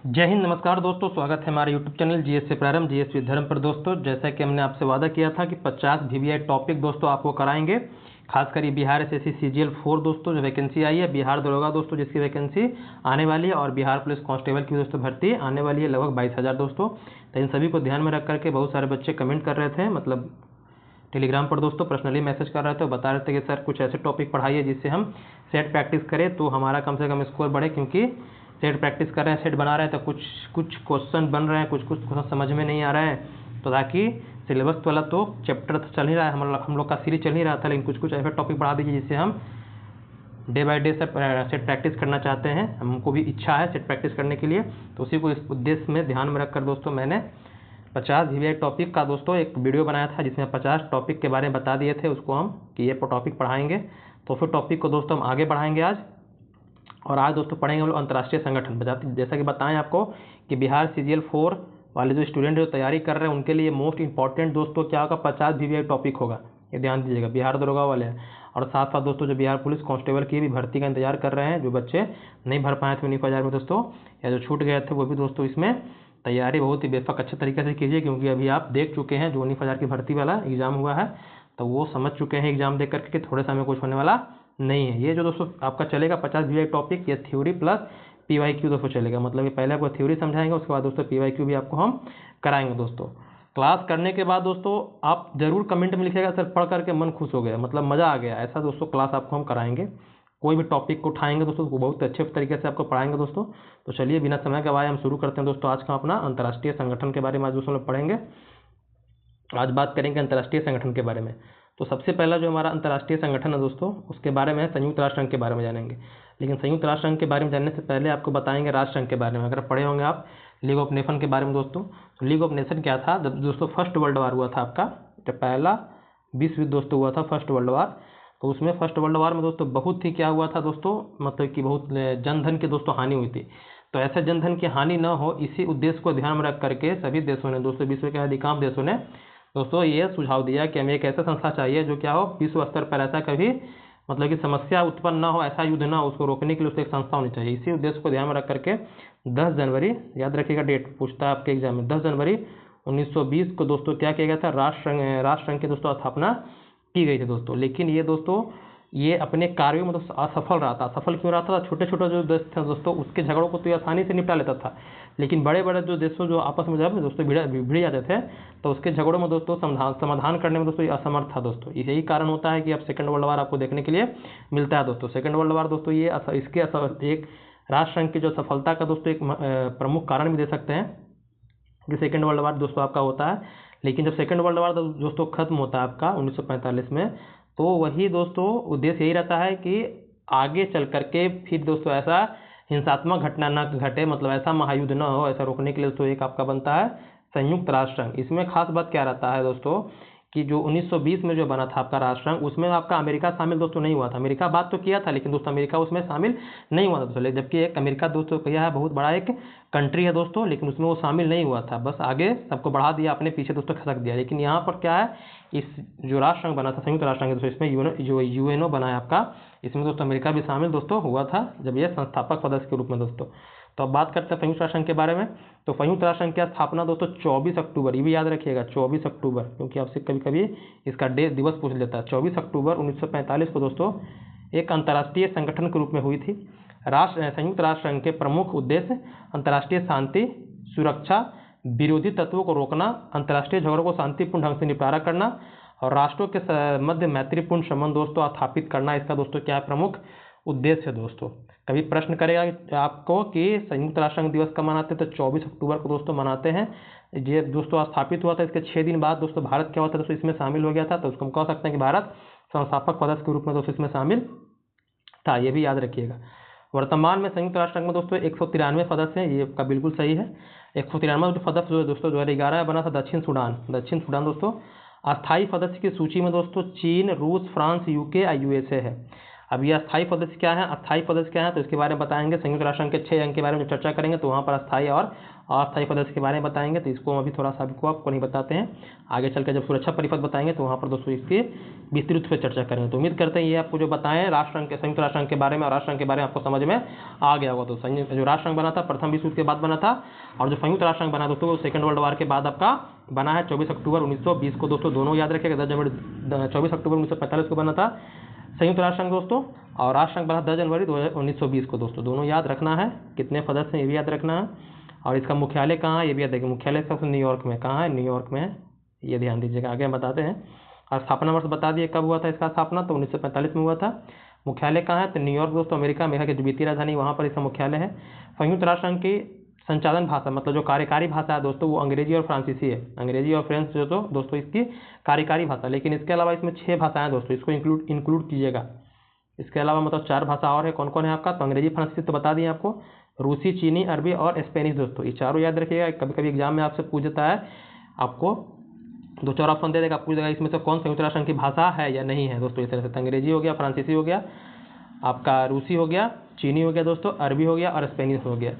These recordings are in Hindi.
जय हिंद। नमस्कार दोस्तों, स्वागत है हमारे यूट्यूब चैनल जीएस से प्रारंभ जीएस विद धर्म पर। दोस्तों, जैसा कि हमने आपसे वादा किया था कि 50 वीवीआई टॉपिक दोस्तों आपको कराएंगे, खासकर ये बिहार एसएससी सीजीएल 4 दोस्तों जो वैकेंसी आई है, बिहार दरोगा दोस्तों जिसकी वैकेंसी आने वाली है, और बिहार पुलिस कांस्टेबल की दोस्तों भर्ती आने वाली है लगभग 22,000 दोस्तों। तो इन सभी को ध्यान में रख करके बहुत सारे बच्चे कमेंट कर रहे थे, मतलब टेलीग्राम पर दोस्तों पर्सनली मैसेज कर रहे थे, बता रहे थे कि सर कुछ ऐसे टॉपिक पढ़ाइए जिससे हम सेट प्रैक्टिस करें तो हमारा कम से कम स्कोर बढ़े, क्योंकि सेट प्रैक्टिस कर रहे हैं, सेट बना रहे हैं तो कुछ क्वेश्चन बन रहे हैं, कुछ क्वेश्चन समझ में नहीं आ रहे हैं। तो ताकि सिलेबस वाला तो चैप्टर तो चल ही रहा है, हम लोग का सीरीज चल ही रहा था, लेकिन कुछ ऐसे टॉपिक पढ़ा दीजिए जिससे हम day by day set practice करना चाहते हैं, हमको भी इच्छा है सेट प्रैक्टिस करने के लिए। तो उसी को इस उद्देश्य में ध्यान में रखकर दोस्तों मैंने 50 वीवीआई टॉपिक का दोस्तों एक वीडियो बनाया था, जिसमें 50 टॉपिक के बारे में बता दिए थे उसको हम कि ये टॉपिक पढ़ाएंगे। तो फिर टॉपिक को दोस्तों हम आगे बढ़ाएंगे आज, और आज दोस्तों पढ़ेंगे हम लोग अंतर्राष्ट्रीय संगठन। जैसा कि बताएं आपको कि बिहार सीजीएल 4 वाले जो स्टूडेंट जो तैयारी कर रहे हैं उनके लिए मोस्ट इंपॉर्टेंट दोस्तों क्या होगा, 50 वीवीआई टॉपिक होगा, ये ध्यान दीजिएगा, बिहार दरोगा वाले हैं। और साथ साथ दोस्तों जो बिहार पुलिस कांस्टेबल की भी भर्ती का इंतजार कर रहे हैं, जो बच्चे नहीं भर पाए थे 19,000 में दोस्तों, या जो छूट गए थे, वो भी दोस्तों इसमें तैयारी बहुत ही बेफक अच्छे तरीके से कीजिए, क्योंकि अभी आप देख चुके हैं जो 19,000 की भर्ती वाला एग्जाम हुआ है, तो वो समझ चुके हैं एग्जाम देख करके कि थोड़े समय कुछ होने वाला नहीं है। ये जो दोस्तों आपका चलेगा 50 वीवीआई टॉपिक, ये थ्योरी प्लस पीवाईक्यू दोस्तों चलेगा, मतलब कि पहले आपको थ्योरी समझाएंगे, उसके बाद दोस्तों पीवाईक्यू भी आपको हम कराएंगे दोस्तों। क्लास करने के बाद दोस्तों आप जरूर कमेंट में लिखिएगा सर पढ़ करके मन खुश हो गया, मतलब मज़ा आ गया, ऐसा दोस्तों क्लास आपको हम कराएंगे। कोई भी टॉपिक को उठाएंगे दोस्तों वो बहुत अच्छे तरीके से आपको पढ़ाएंगे दोस्तों। तो चलिए बिना समय गवाए हम शुरू करते हैं दोस्तों आज का अपना अंतर्राष्ट्रीय संगठन के बारे में आज दोस्तों लोग पढ़ेंगे। आज बात करेंगे अंतर्राष्ट्रीय संगठन के बारे में। तो सबसे पहला जो हमारा अंतर्राष्ट्रीय संगठन है दोस्तों, उसके बारे में संयुक्त राष्ट्र संघ के बारे में जानेंगे। लेकिन संयुक्त राष्ट्र संघ के बारे में जानने से पहले आपको बताएंगे राष्ट्र संघ के बारे में। अगर पढ़े होंगे आप लीग ऑफ नेशन के बारे में दोस्तों, तो लीग ऑफ नेशन क्या था, जब दोस्तों फर्स्ट वर्ल्ड वार हुआ था आपका, जब पहला विश्व युद्ध दोस्तों हुआ था फर्स्ट वर्ल्ड वार, तो उसमें फर्स्ट वर्ल्ड वार में दोस्तों बहुत ही क्या हुआ था दोस्तों, मतलब कि बहुत जनधन की दोस्तों हानि हुई थी। तो ऐसे जनधन की हानि न हो, इसी उद्देश्य को ध्यान में रख करके सभी देशों ने दोस्तों, विश्व के अधिकांश देशों ने दोस्तों ये सुझाव दिया कि हमें एक ऐसा संस्था चाहिए जो क्या हो, विश्व स्तर पर ऐसा कभी मतलब कि समस्या उत्पन्न ना हो, ऐसा युद्ध ना हो, उसको रोकने के लिए उसको एक संस्था होनी चाहिए। इसी उद्देश्य को ध्यान में रख करके 10 जनवरी, याद रखिएगा डेट पूछता है आपके एग्जाम में, 10 जनवरी 1920 को दोस्तों क्या किया गया था, राष्ट्र संघ की दोस्तों स्थापना की गई थी दोस्तों। लेकिन ये दोस्तों ये अपने कार्यों में तो असफल रहा था। असफल क्यों रहा था, छोटे छोटे जो देश थे दोस्तों उसके झगड़ों को तो ये आसानी से निपटा लेता था, लेकिन बड़े बड़े जो देशों जो आपस में जब दोस्तों भिड़ जाते थे तो उसके झगड़ों में दोस्तों समाधान करने में दोस्तों ये असमर्थ था दोस्तों। यही कारण होता है कि अब सेकंड वर्ल्ड वार आपको देखने के लिए मिलता है दोस्तों। सेकंड वर्ल्ड वार दोस्तों ये इसके एक राष्ट्र संघ की जो सफलता का दोस्तों एक प्रमुख कारण भी दे सकते हैं कि सेकंड वर्ल्ड वार दोस्तों आपका होता है। लेकिन जब सेकंड वर्ल्ड वार दोस्तों खत्म होता है आपका 1945 में, तो वही दोस्तों उद्देश्य यही रहता है कि आगे चल करके फिर दोस्तों ऐसा हिंसात्मक घटना ना घटे, मतलब ऐसा महायुद्ध ना हो, ऐसा रोकने के लिए दोस्तों एक आपका बनता है संयुक्त राष्ट्र संघ। इसमें खास बात क्या रहता है दोस्तों कि जो 1920 में जो बना था आपका राष्ट्र संघ, उसमें आपका अमेरिका शामिल दोस्तों नहीं हुआ था। अमेरिका बात तो किया था, लेकिन दोस्तों अमेरिका उसमें शामिल नहीं हुआ था दोस्तों, जबकि एक अमेरिका दोस्तों क्या है, बहुत बड़ा एक कंट्री है दोस्तों, लेकिन उसमें वो शामिल नहीं हुआ था, बस आगे सबको बढ़ा दिया, अपने पीछे दोस्तों खसक दिया। लेकिन यहाँ पर क्या है, इस जो राष्ट्र संघ बना था संयुक्त राष्ट्र संघ दोस्तों, इसमें जो यूएनओ बना है आपका, इसमें दोस्तों अमेरिका भी शामिल दोस्तों हुआ था जब ये संस्थापक सदस्य के रूप में दोस्तों। तो अब बात करते हैं संयुक्त राष्ट्र संघ के बारे में। तो संयुक्त राष्ट्र संघ की स्थापना दोस्तों 24 अक्टूबर, ये भी याद रखिएगा 24 अक्टूबर, क्योंकि आपसे कभी कभी इसका दिवस पूछ लेता है। 24 अक्टूबर 1945 को दोस्तों एक अंतर्राष्ट्रीय संगठन के रूप में हुई थी। संयुक्त राष्ट्र संघ के प्रमुख उद्देश्य अंतर्राष्ट्रीय शांति, सुरक्षा, विरोधी तत्वों को रोकना, अंतर्राष्ट्रीय झगड़ों को शांतिपूर्ण ढंग से निपटारा करना, और राष्ट्रों के मध्य मैत्रीपूर्ण संबंध दोस्तों स्थापित करना, इसका दोस्तों क्या है, प्रमुख उद्देश्य है दोस्तों। कभी प्रश्न करेगा आपको कि संयुक्त राष्ट्र संघ दिवस कब मनाते हैं, तो 24 अक्टूबर को दोस्तों मनाते हैं। ये दोस्तों स्थापित हुआ था, इसके 6 दिन बाद दोस्तों भारत क्या होता है दोस्तों इसमें शामिल हो गया था, तो उसको हम कह सकते हैं कि भारत संस्थापक सदस्य के रूप में दोस्तों इसमें शामिल था, ये भी याद रखिएगा। वर्तमान में संयुक्त राष्ट्र संघ में दोस्तों 193 सदस्य हैं, ये आपका बिल्कुल सही है। 193 जो सदस्य जो दोस्तों 2011 में बना था दक्षिण सूडान दोस्तों। अस्थायी सदस्य की सूची में दोस्तों चीन, रूस, फ्रांस, यूके और यूएसए है। अब ये अस्थायी सदस्य क्या है, अस्थायी सदस्य क्या है, तो इसके बारे में बताएंगे। संयुक्त राष्ट्र संघ के 6 अंग के बारे में जो चर्चा करेंगे तो वहाँ पर अस्थायी और अस्थायी सदस्य के बारे में बताएंगे। तो इसको अभी थोड़ा सा आपको नहीं बताते हैं, आगे चल कर जब सुरक्षा परिषद बताएंगे तो वहाँ पर दोस्तों इसकी विस्तृत से चर्चा करेंगे। तो उम्मीद करते हैं ये आपको जो बताएं राष्ट्र संघ के, संयुक्त राष्ट्र संघ के बारे में और राष्ट्र संघ के बारे में आपको समझ में आ गया होगा। तो संयुक्त जो राष्ट्र संघ बना था प्रथम विश्व युद्ध के बाद बना था, और जो संयुक्त राष्ट्र संघ बना दोस्तों वो सेकंड वर्ल्ड वार के बाद आपका बना है। 24 अक्टूबर 1920 को दोस्तों, दोनों याद रखिएगा। 24 अक्टूबर 1945 को बना था संयुक्त राष्ट्र संघ दोस्तों, और राष्ट्र संघ बना 10 जनवरी 1920 को दोस्तों, दोनों याद रखना है। कितने सदस्य हैं ये भी याद रखना है, और इसका मुख्यालय कहाँ है ये भी याद रखिए। मुख्यालय सबसे न्यूयॉर्क में, कहाँ है, न्यूयॉर्क में है, ये ध्यान दीजिएगा। आगे हम बताते हैं। और स्थापना वर्ष बता दिए कब हुआ था इसका स्थापना, तो 1945 में हुआ था। मुख्यालय कहाँ है, तो न्यूयॉर्क दोस्तों, अमेरिका की जो वित्तीय राजधानी वहाँ पर इसका मुख्यालय है। संयुक्त राष्ट्र संघ की संचालन भाषा मतलब जो कार्यकारी भाषा है दोस्तों वो अंग्रेजी और फ्रांसीसी है। अंग्रेजी और फ्रेंच जो तो दोस्तों इसकी कार्यकारी भाषा, लेकिन इसके अलावा इसमें 6 भाषाएं दोस्तों, इसको इंक्लूड कीजिएगा। इसके अलावा मतलब 4 भाषा और है, कौन कौन है आपका, तो अंग्रेजी फ्रांसीसी तो बता दिए आपको, रूसी, चीनी, अरबी और स्पेनिश दोस्तों, ये चारों याद रखिएगा। कभी कभी एग्जाम में आपसे पूछ देता है, आपको 2-4 ऑप्शन दे देगा, पूछ देगा इसमें से कौन संयुक्त राष्ट्र संघ की भाषा है या नहीं है दोस्तों। इस तरह से अंग्रेजी हो गया, फ्रांसीसी हो गया, आपका रूसी हो गया, चीनी हो गया दोस्तों, अरबी हो गया और स्पेनिश हो गया।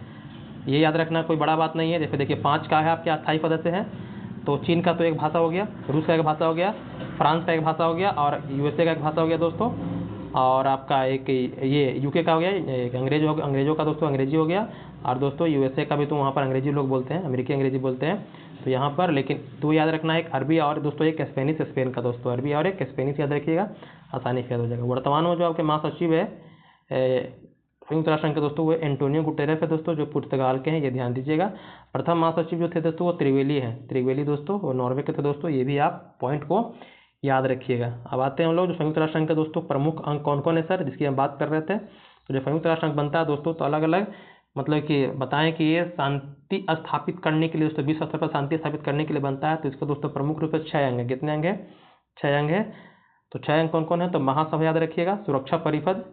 ये याद रखना कोई बड़ा बात नहीं है। जैसे देखिए 5 का है आपके अस्थायी सदस्य हैं, तो चीन का तो एक भाषा हो गया, रूस का एक भाषा हो गया, फ्रांस का एक भाषा हो गया और यूएसए का एक भाषा हो गया दोस्तों, और आपका एक ये यूके का हो गया, एक अंग्रेजों का दोस्तों अंग्रेजी हो गया, और दोस्तों यूएसए का भी तो वहाँ पर अंग्रेजी लोग बोलते हैं, अमेरिकी अंग्रेजी बोलते हैं तो यहाँ पर। लेकिन तो याद रखना एक अरबी और दोस्तों एक स्पेनिश, स्पेन का दोस्तों अरबी और एक स्पेनिश याद रखिएगा, आसानी से याद हो जाएगा। वर्तमान में जो आपके महासचिव है संयुक्त राष्ट्र संघ के दोस्तों वो एंटोनियो गुटेरेस है दोस्तों, जो पुर्तगाल के हैं, ये ध्यान दीजिएगा। प्रथम महासचिव जो थे दोस्तों वो त्रिवेली हैं, त्रिवेली दोस्तों वो नॉर्वे के थे दोस्तों, ये भी आप पॉइंट को याद रखिएगा। अब आते हैं हम लोग जो संयुक्त राष्ट्र संघ के दोस्तों प्रमुख अंग कौन कौन है सर, जिसकी हम बात कर रहे थे। तो जो संयुक्त राष्ट्र संघ बनता है दोस्तों तो अलग अलग मतलब कि बताएं कि ये शांति स्थापित करने के लिए दोस्तों, विश्व स्तर पर शांति स्थापित करने के लिए बनता है। तो इसको दोस्तों प्रमुख रूप से 6 अंग है। कितने अंग है, 6 अंग है। तो 6 अंग कौन कौन है, तो महासभा याद रखिएगा, सुरक्षा परिषद,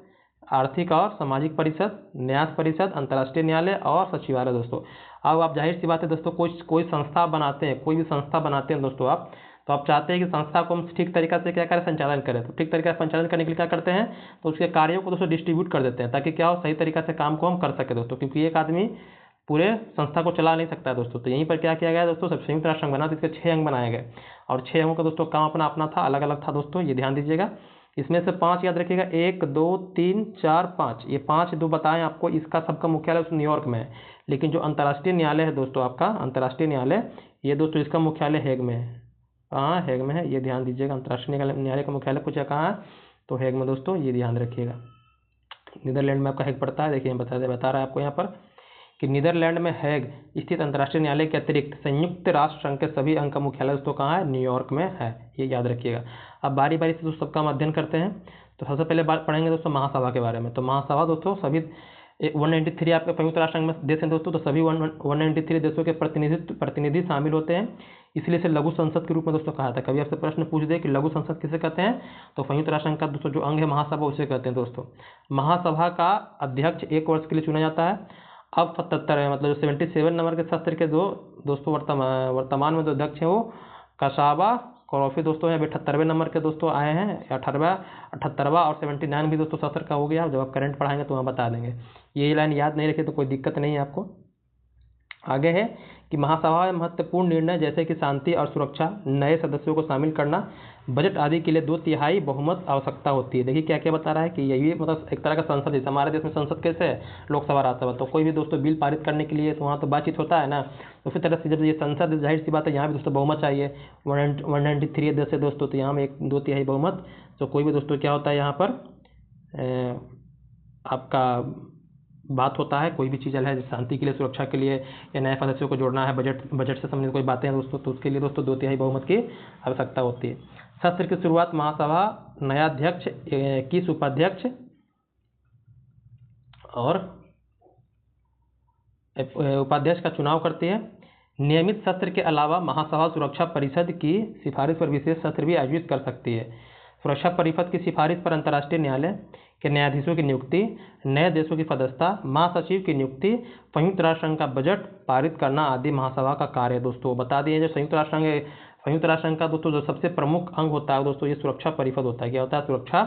आर्थिक और सामाजिक परिषद, न्याय परिषद, अंतर्राष्ट्रीय न्यायालय और सचिवालय दोस्तों। अब आप जाहिर सी बात है दोस्तों, कोई संस्था बनाते हैं, कोई भी संस्था बनाते हैं दोस्तों आप, तो आप चाहते हैं कि संस्था को हम ठीक तरीका से क्या करें, संचालन करें। तो ठीक तरीका से संचालन करने के लिए क्या करते हैं, तो उसके कार्यों को दोस्तों डिस्ट्रीब्यूट कर देते हैं, ताकि क्या हो, सही तरीका से काम को हम कर सके दोस्तों, क्योंकि एक आदमी पूरे संस्था को चला नहीं सकता है दोस्तों। तो यहीं पर क्या किया गया दोस्तों, सब संयुक्त राष्ट्र संघ बना तो इसके 6 अंग बनाए गए, और 6 अंगों का दोस्तों काम अपना अपना था, अलग अलग था दोस्तों, ये ध्यान दीजिएगा। इसमें से 5 याद रखिएगा, 1 2 3 4 5, ये 5 दो बताएं आपको, इसका सबका मुख्यालय न्यूयॉर्क में है। लेकिन जो अंतर्राष्ट्रीय न्यायालय है दोस्तों आपका, अंतर्राष्ट्रीय न्यायालय, ये दोस्तों इसका मुख्यालय हेग में है। कहाँ, हेग में है, ये ध्यान दीजिएगा। अंतर्राष्ट्रीय न्यायालय का मुख्यालय कुछ कहाँ है, तो हेग में दोस्तों, ये ध्यान रखिएगा। नीदरलैंड में आपका हेग पड़ता है, देखिए बता रहा है आपको यहाँ पर कि नीदरलैंड में हेग स्थित अंतर्राष्ट्रीय न्यायालय के अतिरिक्त संयुक्त राष्ट्र संघ के सभी अंग का मुख्यालय दोस्तों कहाँ है, न्यूयॉर्क में है, ये याद रखिएगा। अब बारी बारी से दोस्तों सबका हम अध्ययन करते हैं। तो सबसे पहले बात पढ़ेंगे दोस्तों महासभा के बारे में। तो महासभा दोस्तों सभी 193 आपके संयुक्त राष्ट्र संघ में देश हैं दोस्तों, तो सभी 193 देशों के प्रतिनिधि शामिल होते हैं, इसलिए इसे लघु संसद के रूप में दोस्तों कहा था। कभी आपसे प्रश्न पूछ दे कि लघु संसद किसे कहते हैं, तो संयुक्त राष्ट्र संघ का दोस्तों जो अंग है महासभा उसे कहते हैं दोस्तों। महासभा का अध्यक्ष 1 वर्ष के लिए चुना जाता है। अब 77 है, मतलब 77 नंबर के सत्र के दोस्तों वर्तमान में जो अध्यक्ष हैं वो कसाबा कॉफी दोस्तों हैं। 78वें नंबर के दोस्तों आए हैं, 78वां और 79 भी दोस्तों सत्र का हो गया। जब आप करंट पढ़ाएंगे तो वहाँ बता देंगे, ये लाइन याद नहीं रखे तो कोई दिक्कत नहीं है आपको। आगे है कि महासभा में महत्वपूर्ण निर्णय जैसे कि शांति और सुरक्षा, नए सदस्यों को शामिल करना, बजट आदि के लिए 2/3 बहुमत आवश्यकता होती है। देखिए क्या क्या बता रहा है कि यही मतलब एक तरह का संसद है। हमारे देश में संसद कैसे है, लोकसभा राज्यसभा, तो कोई भी दोस्तों बिल पारित करने के लिए तो वहाँ तो बातचीत होता है ना, तो उसी तरह से जब ये संसद, जाहिर सी बात है यहाँ भी दोस्तों बहुमत चाहिए। 193 देश है दोस्तों, तो यहाँ में 2/3 बहुमत, तो कोई भी दोस्तों क्या होता है यहाँ पर आपका बात होता है, कोई भी चीज़ है शांति के लिए, सुरक्षा के लिए, या नए सदस्यों को जोड़ना है, बजट से संबंधित कोई बातें हैं दोस्तों, तो उसके लिए दोस्तों 2/3 बहुमत की आवश्यकता होती है। सत्र की शुरुआत महासभा नया अध्यक्ष, 21 उपाध्यक्ष और उपाध्यक्ष का चुनाव करती है। नियमित सत्र के अलावा महासभा सुरक्षा परिषद की सिफारिश पर विशेष सत्र भी आयोजित कर सकती है। सुरक्षा परिषद की सिफारिश पर अंतर्राष्ट्रीय न्यायालय के न्यायाधीशों की नियुक्ति, नए देशों की सदस्यता, महासचिव की नियुक्ति, संयुक्त राष्ट्र संघ का बजट पारित करना आदि महासभा का कार्य है दोस्तों। बता दिए जो संयुक्त राष्ट्र संघ का दोस्तों जो सबसे प्रमुख अंग होता है दोस्तों, ये सुरक्षा परिषद होता है। क्या होता है, सुरक्षा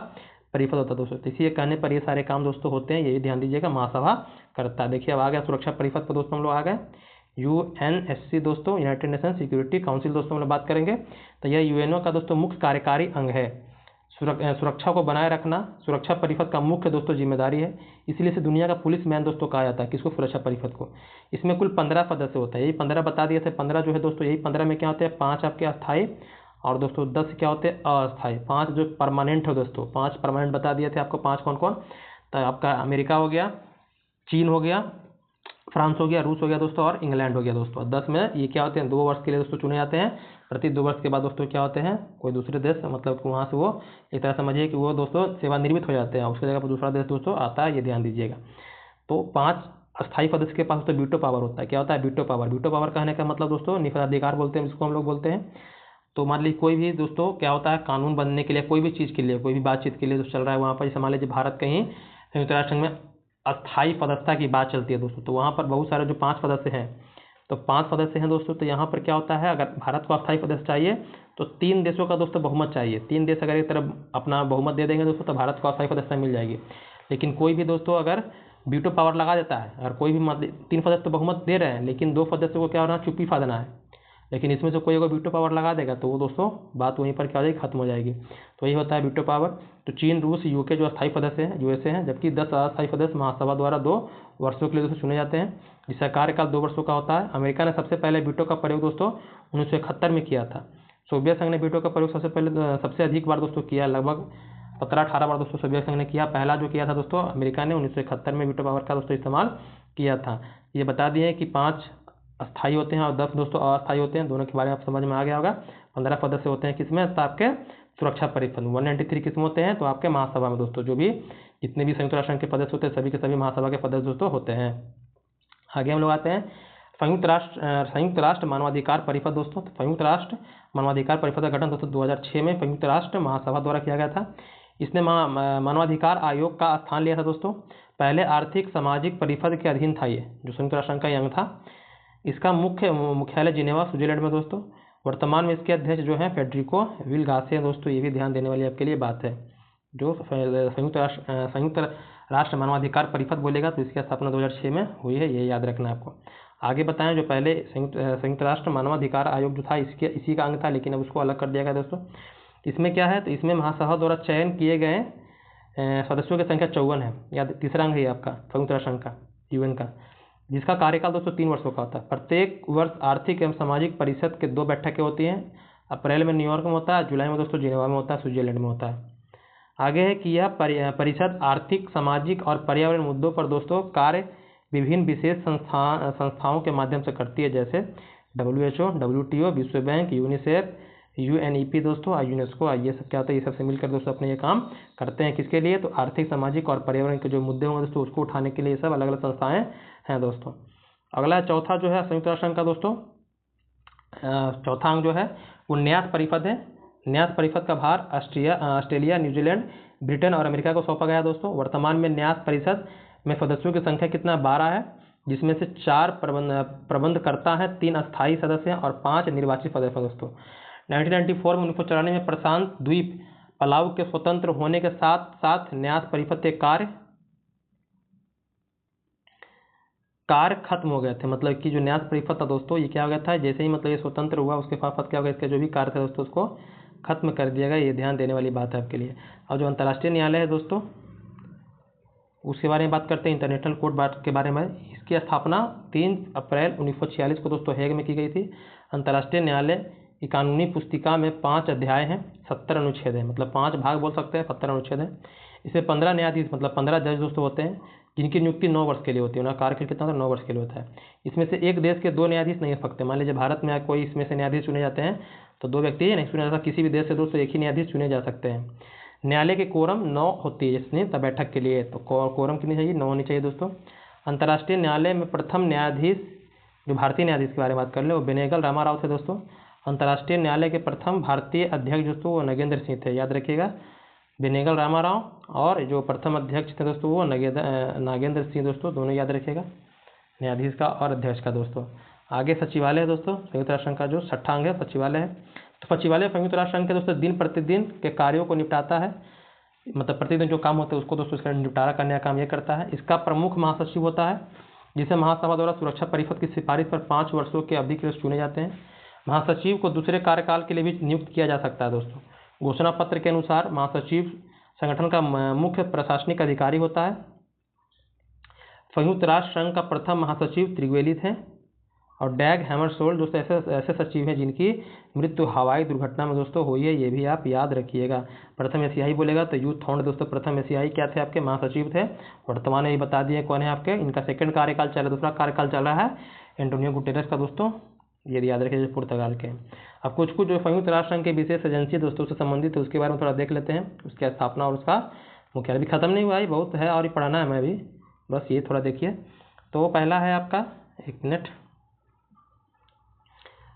परिषद होता है दोस्तों। तो इसी कहने पर ये सारे काम दोस्तों होते हैं, यही ध्यान दीजिएगा, महासभा करता है। देखिए अब आ गया सुरक्षा परिषद पर दोस्तों, हम लोग आ गए यूएनएससी दोस्तों, यूनाइटेड नेशन सिक्योरिटी काउंसिल दोस्तों हम लोग बात करेंगे। तो यह यूएनओ का दोस्तों मुख्य कार्यकारी अंग है। सुरक्षा को बनाए रखना सुरक्षा परिषद का मुख्य दोस्तों जिम्मेदारी है, इसलिए इसे दुनिया का पुलिस मैन दोस्तों कहा जाता है, किसको, सुरक्षा परिषद को। इसमें कुल 15 सदस्य होता है, यही 15 बता दिए थे। 15 जो है दोस्तों, यही 15 में क्या होते हैं, 5 आपके अस्थायी और दोस्तों 10 क्या होते हैं अस्थायी, 5 जो परमानेंट है दोस्तों। 5 परमानेंट बता दिए थे आपको, 5 कौन कौन, तो आपका अमेरिका हो गया, चीन हो गया, फ्रांस हो गया, रूस हो गया दोस्तों, और इंग्लैंड हो गया दोस्तों। 10 में ये क्या होते हैं, 2 वर्ष के लिए दोस्तों चुने जाते हैं। प्रति 2 वर्ष के बाद दोस्तों क्या होते हैं, कोई दूसरे देश, मतलब वहाँ से वो एक तरह समझिए कि वो दोस्तों सेवानिवृत्त हो जाते हैं, उसकी जगह पर दूसरा देश दोस्तों आता है, ये ध्यान दीजिएगा। तो 5 अस्थायी सदस्य के पास तो वीटो पावर होता है। क्या होता है, वीटो पावर। वीटो पावर कहने का मतलब दोस्तों निषेधाधिकार बोलते हैं, जिसको हम लोग बोलते हैं। तो मान लीजिए कोई भी दोस्तों क्या होता है, कानून बनने के लिए, कोई भी चीज़ के लिए, कोई भी बातचीत के लिए जो चल रहा है वहाँ पर, जैसे मान लीजिए भारत कहीं संयुक्त राष्ट्र संघ में अस्थायी सदस्यता की बात चलती है दोस्तों, तो वहाँ पर बहुत सारे जो 5 सदस्य हैं, तो 5 सदस्य हैं दोस्तों। तो यहाँ पर क्या होता है, अगर भारत को अस्थायी सदस्य चाहिए तो 3 देशों का दोस्तों बहुमत चाहिए। 3 देश अगर एक तरफ अपना बहुमत दे देंगे दोस्तों, तो भारत को अस्थायी सदस्यता मिल जाएगी। लेकिन कोई भी दोस्तों अगर वीटो पावर लगा देता है, अगर कोई भी 3 सदस्य तो बहुमत दे रहे हैं, लेकिन 2 सदस्य को क्या होना, चुप्पी साधना है, लेकिन इसमें से कोई अगर वीटो पावर लगा देगा तो वो दोस्तों बात वहीं पर क्या हो जाएगी, खत्म हो जाएगी। तो यही होता है वीटो पावर। तो चीन, रूस, यूके जो अस्थायी सदस्य हैं, यूएसए हैं, जबकि 10 अस्थायी सदस्य महासभा द्वारा 2 वर्षों के लिए दोस्तों चुने जाते हैं, जिसका कार्यकाल 2 वर्षों का होता है। अमेरिका ने सबसे पहले वीटो का प्रयोग दोस्तों 1971 में किया था। सोवियत संघ ने वीटो का प्रयोग सबसे अधिक बार दोस्तों किया, लगभग 17-18 बार दोस्तों सोवियत संघ ने किया। पहला जो किया था दोस्तों अमेरिका ने 1971 में वीटो पावर का दोस्तों इस्तेमाल किया था। ये बता दिए कि 5 अस्थायी होते हैं और 10 दोस्तों अस्थायी होते हैं, दोनों के बारे में आप समझ में आ गया होगा। 15 सदस्य होते हैं किसमें, तो आपके सुरक्षा परिषद। 193 किस्म होते हैं तो आपके महासभा में दोस्तों, जो भी जितने भी संयुक्त राष्ट्र संघ के सदस्य होते हैं सभी के सभी महासभा के सदस्य दोस्तों होते हैं। आगे हम लोग आते हैं संयुक्त राष्ट्र मानवाधिकार परिषद दोस्तों। तो संयुक्त राष्ट्र मानवाधिकार परिषद का गठन दोस्तों 2006 में संयुक्त राष्ट्र महासभा द्वारा किया गया था। इसने मानवाधिकार आयोग का स्थान लिया था दोस्तों। पहले आर्थिक सामाजिक परिषद के अधीन था, ये जो संयुक्त राष्ट्र संघ का अंग था। इसका मुख्यालय जिनेवा स्विट्जरलैंड में दोस्तों। वर्तमान में इसके अध्यक्ष जो हैं फेडरिको विलगासे हैं दोस्तों, ये भी ध्यान देने वाली आपके लिए बात है। जो संयुक्त राष्ट्र मानवाधिकार परिषद बोलेगा तो इसकी स्थापना 2006 में हुई है, ये याद रखना है आपको। आगे बताएं, जो पहले संयुक्त राष्ट्र मानवाधिकार आयोग जो था इसी का अंग था, लेकिन अब उसको अलग कर दिया गया दोस्तों। इसमें क्या है, तो इसमें महासभा द्वारा चयन किए गए सदस्यों की संख्या 54 है। या तीसरा अंग है आपका संयुक्त राष्ट्र संघ का, यूएन का, जिसका कार्यकाल दोस्तों 3 वर्षों का होता है। प्रत्येक वर्ष आर्थिक एवं सामाजिक परिषद के 2 बैठकें होती हैं। अप्रैल में न्यूयॉर्क में होता है, जुलाई में दोस्तों जिनेवा में होता है, स्विट्जरलैंड में होता है। आगे है कि यह परिषद आर्थिक, सामाजिक और पर्यावरण मुद्दों पर दोस्तों कार्य विभिन्न विशेष संस्थाओं के माध्यम से करती है, जैसे WHO, WTO, विश्व बैंक, यूनिसेफ, UNEP दोस्तों और यूनेस्को। ये सब क्या होता है, ये सबसे मिलकर दोस्तों अपने ये काम करते हैं। किसके लिए, तो आर्थिक, सामाजिक और पर्यावरण के जो मुद्दे होंगे दोस्तों उसको उठाने के लिए ये सब अलग अलग संस्थाएं हैं दोस्तों। अगला चौथा जो है संयुक्त राष्ट्र संघ का दोस्तों चौथा अंग जो है वो न्यास परिषद है। न्यास परिषद का भार ऑस्ट्रेलिया, न्यूजीलैंड, ब्रिटेन और अमेरिका को सौंपा गया दोस्तों। वर्तमान में न्यास परिषद में सदस्यों की संख्या कितना, 12 है, जिसमें से 4 प्रबंधकर्ता हैं, 3 अस्थायी सदस्य हैं और 5 निर्वाचित सदस्य हैं दोस्तों। 1994 में 1994 में प्रशांत द्वीप पलाऊ के स्वतंत्र होने के साथ साथ न्यास परिषद के कार्य खत्म हो गए थे। मतलब कि जो न्यास परिषद था दोस्तों ये क्या हो गया था, जैसे ही मतलब ये स्वतंत्र हुआ उसके साथ क्या हो गया, इसके जो भी कार्य थे दोस्तों उसको खत्म कर दिया गया। ये ध्यान देने वाली बात है आपके लिए। और जो अंतर्राष्ट्रीय न्यायालय है दोस्तों उसके बारे में बात करते हैं, इंटरनेशनल कोर्ट के बारे में। इसकी स्थापना 3 अप्रैल 1946 को दोस्तों हेग में की गई थी। अंतर्राष्ट्रीय न्यायालय की कानूनी पुस्तिका में 5 अध्याय हैं, 70 अनुच्छेद हैं, मतलब 5 भाग बोल सकते हैं, 70 अनुच्छेद हैं। इसमें 15 न्यायाधीश मतलब 15 जज दोस्तों होते हैं, जिनकी नियुक्ति 9 वर्ष के लिए होती है। उनका कार्यकाल कितना होता है, 9 वर्ष के लिए होता है। इसमें से एक देश के 2 न्यायाधीश नहीं हो सकते। मान लीजिए भारत में कोई इसमें से न्यायाधीश चुने जाते हैं तो 2 व्यक्ति नहीं चुने जाता, किसी भी देश से दोस्तों एक ही न्यायाधीश चुने जा सकते हैं। न्यायालय की कोरम 9 होती है जिसने तब बैठक के लिए, तो कोरम कितनी चाहिए, 9 होनी चाहिए दोस्तों। अंतर्राष्ट्रीय न्यायालय में प्रथम न्यायाधीश, जो भारतीय न्यायाधीश के बारे में बात कर ले, वो बेनेगल रामाराव थे दोस्तों। अंतर्राष्ट्रीय न्यायालय के प्रथम भारतीय अध्यक्ष दोस्तों वो नगेंद्र सिंह थे, याद रखिएगा, बेनेगल रामाराव। और जो प्रथम अध्यक्ष थे दोस्तों वो नागेंद्र सिंह दोस्तों, दोनों याद रखिएगा, न्यायाधीश का और अध्यक्ष का दोस्तों। आगे सचिवालय है दोस्तों, संयुक्त राष्ट्र संघ का जो 6ठा अंग है सचिवालय है। तो सचिवालय संयुक्त राष्ट्र संघ के दोस्तों दिन प्रतिदिन के कार्यों को निपटाता है। मतलब प्रतिदिन जो काम होते हैं उसको दोस्तों इसका निपटारा करने का काम ये करता है। इसका प्रमुख महासचिव होता है, जिसे महासभा द्वारा सुरक्षा परिषद की सिफारिश पर 5 वर्षों की अवधि के लिए चुने जाते हैं। महासचिव को दूसरे कार्यकाल के लिए भी नियुक्त किया जा सकता है दोस्तों। घोषणा पत्र के अनुसार महासचिव संगठन का मुख्य प्रशासनिक अधिकारी होता है। संयुक्त राष्ट्र संघ का प्रथम महासचिव त्रिवेली थे। और डैग हैमरशोल्ड दोस्तों ऐसे सचिव हैं जिनकी मृत्यु हवाई दुर्घटना में दोस्तों हुई है, ये भी आप याद रखिएगा। प्रथम एशियाई बोलेगा तो यूथ थॉन्ड दोस्तों प्रथम एशियाई क्या थे, आपके महासचिव थे। वर्तमान में ही बता दिए कौन है आपके, इनका सेकंड कार्यकाल चल रहा है, दूसरा कार्यकाल चल रहा है एंटोनियो गुटेरेस का दोस्तों, ये याद रखिए पुर्तगाल के। अब कुछ जो संयुक्त राष्ट्र संघ की विशेष एजेंसी दोस्तों से संबंधित है उसके बारे में थोड़ा देख लेते हैं। उसकी स्थापना और उसका मुख्यालय भी खत्म नहीं हुआ है, बहुत है और ये पढ़ाना है मैं भी, बस ये थोड़ा देखिए। तो पहला है आपका, एक मिनट,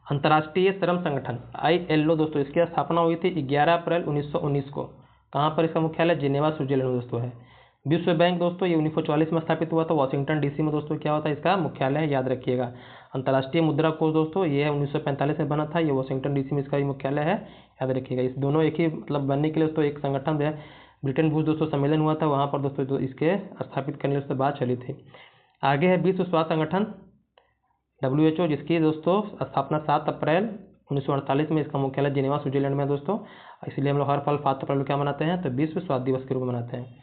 अंतर्राष्ट्रीय श्रम संगठन ILO दोस्तों, इसकी स्थापना हुई थी 11 अप्रैल 1919 को। कहाँ पर इसका मुख्यालय, जिनेवा स्विट्जरलैंड में दोस्तों है। विश्व बैंक दोस्तों ये 1944 में स्थापित हुआ था, वाशिंगटन DC में दोस्तों क्या होता है इसका मुख्यालय है, याद रखिएगा। अंतर्राष्ट्रीय मुद्रा कोष दोस्तों ये है 1945 में बना था, ये वाशिंगटन DC में इसका भी मुख्यालय है, याद रखिएगा। इस दोनों एक ही मतलब बनने के लिए दोस्तों एक संगठन है, ब्रिटेन वुड्स दोस्तों सम्मेलन हुआ था, वहाँ पर दोस्तों इसके स्थापित करने से बात चली थी। आगे है विश्व स्वास्थ्य संगठन WHO, जिसकी दोस्तों स्थापना 7 अप्रैल 1948 में, इसका मुख्यालय जिनेवा स्विट्जरलैंड में दोस्तों। इसलिए हम लोग हर साल 7 अप्रैल को क्या मनाते हैं, तो विश्व स्वास्थ्य दिवस के रूप में मनाते हैं।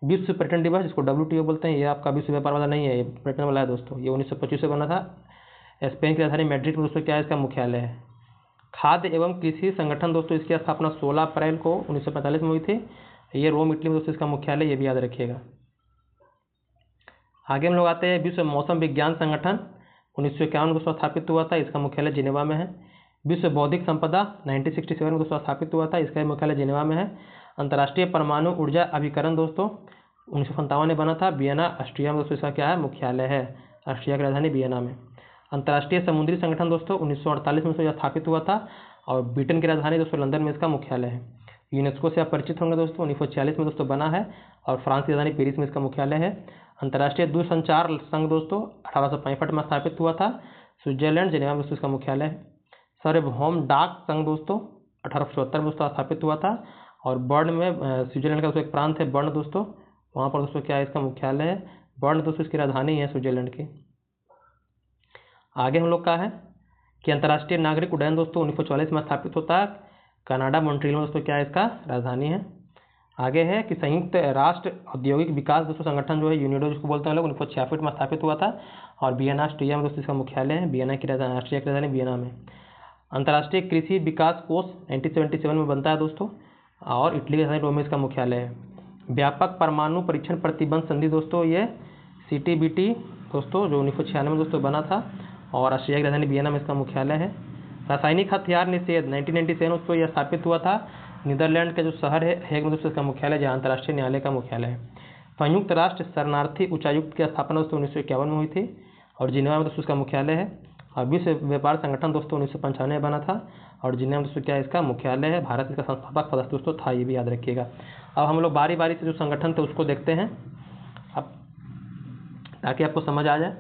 विश्व पर्यटन दिवस, जिसको WTO बोलते हैं, ये आपका विश्व व्यापार वाला नहीं है, ये पर्यटन वाला है दोस्तों। ये 1925 से बना था। स्पेन की राजधानी मैड्रिड में दोस्तों क्या है इसका मुख्यालय है। खाद्य एवं कृषि संगठन दोस्तों, इसकी स्थापना 16 अप्रैल को 1945 में हुई थी, ये रोम इटली में दोस्तों इसका मुख्यालय, ये भी याद रखिएगा। आगे हम लोग आते हैं विश्व मौसम विज्ञान संगठन, 1951 को स्थापित हुआ था, इसका मुख्यालय जिनेवा में है। विश्व बौद्धिक संपदा 1967 में दोस्तों स्थापित हुआ था, इसका मुख्यालय जिनेवा में है। अंतर्राष्ट्रीय परमाणु ऊर्जा अभिकरण दोस्तों 1957 में बना था, वियना ऑस्ट्रिया में दोस्तों इसका क्या है मुख्यालय है, ऑस्ट्रिया की राजधानी वियना में। अंतर्राष्ट्रीय समुद्री संगठन दोस्तों 1948 में दोस्तों स्थापित हुआ था, और ब्रिटेन की राजधानी दोस्तों लंदन में इसका मुख्यालय है। यूनेस्को से आप परिचित होंगे दोस्तों, 1946 में दोस्तों बना है, और फ्रांस की राजधानी पेरिस में इसका मुख्यालय है। अंतर्राष्ट्रीय दूरसंचार संघ दोस्तों 1865 में स्थापित हुआ था, स्विट्जरलैंड जिनेवा में दोस्तों इसका मुख्यालय है। सार्वभौम डाक संघ दोस्तों 1874 में दोस्तों स्थापित हुआ था, और बर्न में स्विट्जरलैंड का दोस्तों एक प्रांत है बर्न दोस्तों, वहाँ पर दोस्तों क्या है इसका मुख्यालय है, बर्न दोस्तों इसकी राजधानी है स्विट्जरलैंड की। आगे हम लोग का है कि अंतर्राष्ट्रीय नागरिक उड्डयन दोस्तों 1944 में स्थापित होता है, कनाडा मॉन्ट्रियल में दोस्तों क्या है इसका राजधानी है। आगे है कि संयुक्त राष्ट्र औद्योगिक विकास दोस्तों संगठन जो है यूनिडो जिसको बोलते हैं लोग, 1966 में स्थापित हुआ था, और वियना ऑस्ट्रिया में दोस्तों इसका मुख्यालय है, वियना की राजधानी ऑस्ट्रिया की राजधानी वियना में। अंतर्राष्ट्रीय कृषि विकास कोष 1977 में बनता है दोस्तों, और इटली की राजधानी रोम में इसका मुख्यालय है। व्यापक परमाणु परीक्षण प्रतिबंध संधि दोस्तों ये CTBT दोस्तों जो 1996 में दोस्तों बना था, और ऑस्ट्रिया की राजधानी वियना में इसका मुख्यालय है। रासायनिक हथियार निषेध 1997 दोस्तों यह स्थापित हुआ था, नीदरलैंड का जो शहर है हेग में दोस्तों इसका मुख्यालय, जहाँ अंतर्राष्ट्रीय न्यायालय का मुख्यालय है। संयुक्त राष्ट्र शरणार्थी उच्चायुक्त की स्थापना दोस्तों 1951 में हुई थी, और जिनेवा में दोस्तों इसका मुख्यालय है। और विश्व व्यापार संगठन दोस्तों 1995 में बना था, और जिनेवा में दोस्तों क्या इसका मुख्यालय है, भारत इसका संस्थापक सदस्य दोस्तों था, ये भी याद रखिएगा। अब हम लोग बारी बारी से जो संगठन थे उसको देखते हैं अब, ताकि आपको समझ आ जाए।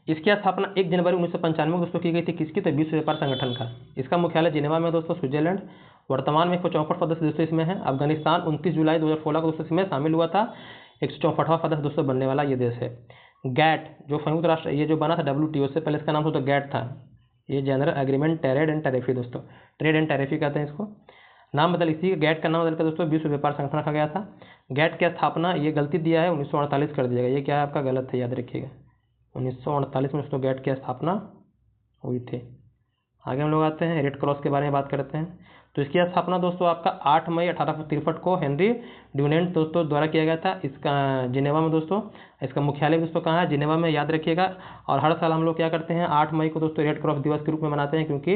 इसकी स्थापना 1 जनवरी 1995 में दोस्तों की गई थी, किसकी, तो विश्व व्यापार संगठन का। इसका मुख्यालय जिनेवा में दोस्तों स्विट्जरलैंड। वर्तमान में 164 सदस्य दोस्तों इसमें है। अफगानिस्तान 29 जुलाई 2016 को दोस्तों इसमें शामिल हुआ था, 164वां सदस्य दोस्तों बनने वाला ये देश है। गैट जो संयुक्त राष्ट्र ये जो बना था WTO से पहले, इसका नाम दोस्तों गैट था, ये जनरल एग्रीमेंट ट्रेड एंड टैरिफी दोस्तों, ट्रेड एंड टैरिफी कहते हैं इसको। नाम बदल इसी गैट का नाम बदल कर दोस्तों विश्व व्यापार संगठन रखा गया था। गैट की स्थापना ये गलती दिया है 1948 कर दिया गया, ये क्या है आपका गलत है, याद रखिएगा। 1948 में दोस्तों गैट की स्थापना हुई थी। आगे हम लोग आते हैं रेड क्रॉस के बारे में बात करते हैं। तो इसकी स्थापना दोस्तों आपका 8 मई 1863 को हेनरी ड्यूनेंट दोस्तों द्वारा किया गया था, इसका जिनेवा में दोस्तों। इसका मुख्यालय दोस्तों कहाँ है, जिनेवा में, याद रखिएगा। और हर साल हम लोग क्या करते हैं 8 मई को दोस्तों रेड क्रॉस दिवस के रूप में मनाते हैं, क्योंकि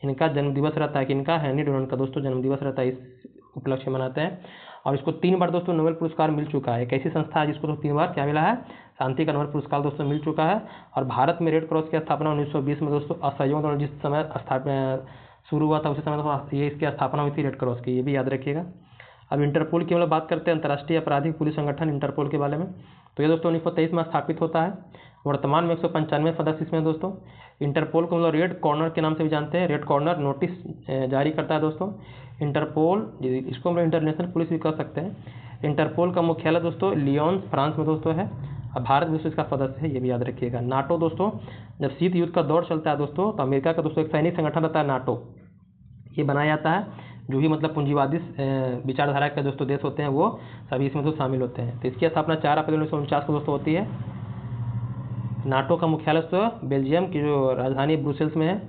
इनका जन्म दिवस रहता है, कि इनका हेनरी ड्यूनेंट का दोस्तों जन्म दिवस रहता है, इस उपलक्ष्य में मनाते हैं। और इसको 3 बार दोस्तों नोबेल पुरस्कार मिल चुका है। एक ऐसी संस्था है जिसको तो 3 बार क्या मिला है, शांति का नोबेल पुरस्कार दोस्तों मिल चुका है। और भारत में रेड क्रॉस की स्थापना 1920 में दोस्तों असहयोग द्वारा जिस समय शुरू हुआ था उसी समय तो ये इसकी स्थापना हुई थी रेड क्रॉस की, ये भी याद रखिएगा। अब इंटरपोल की हम लोग बात करते हैं, अंतर्राष्ट्रीय आपराधिक पुलिस संगठन इंटरपोल के बारे में। तो ये दोस्तों 1923 में स्थापित होता है। वर्तमान में 195 सदस्य इसमें दोस्तों। इंटरपोल को हम लोग रेड कॉर्नर के नाम से भी जानते हैं, रेड कॉर्नर नोटिस जारी करता है दोस्तों इंटरपोल, इसको हम लोग इंटरनेशनल पुलिस भी कह सकते हैं। इंटरपोल का मुख्यालय दोस्तों लियोन फ्रांस में दोस्तों है। अब भारत दोस्तों इसका सदस्य है, ये भी याद रखिएगा। नाटो दोस्तों, जब शीत युद्ध का दौर चलता है दोस्तों, तो अमेरिका का दोस्तों एक सैनिक संगठन रहता है नाटो, ये बनाया जाता है। जो भी मतलब पूंजीवादी विचारधारा के दोस्तों देश होते हैं वो सभी इसमें तो शामिल होते हैं। तो इसकी स्थापना 4 अप्रैल 1949 को दोस्तों होती है। नाटो का मुख्यालय दोस्तों बेल्जियम की जो राजधानी ब्रुसेल्स में है।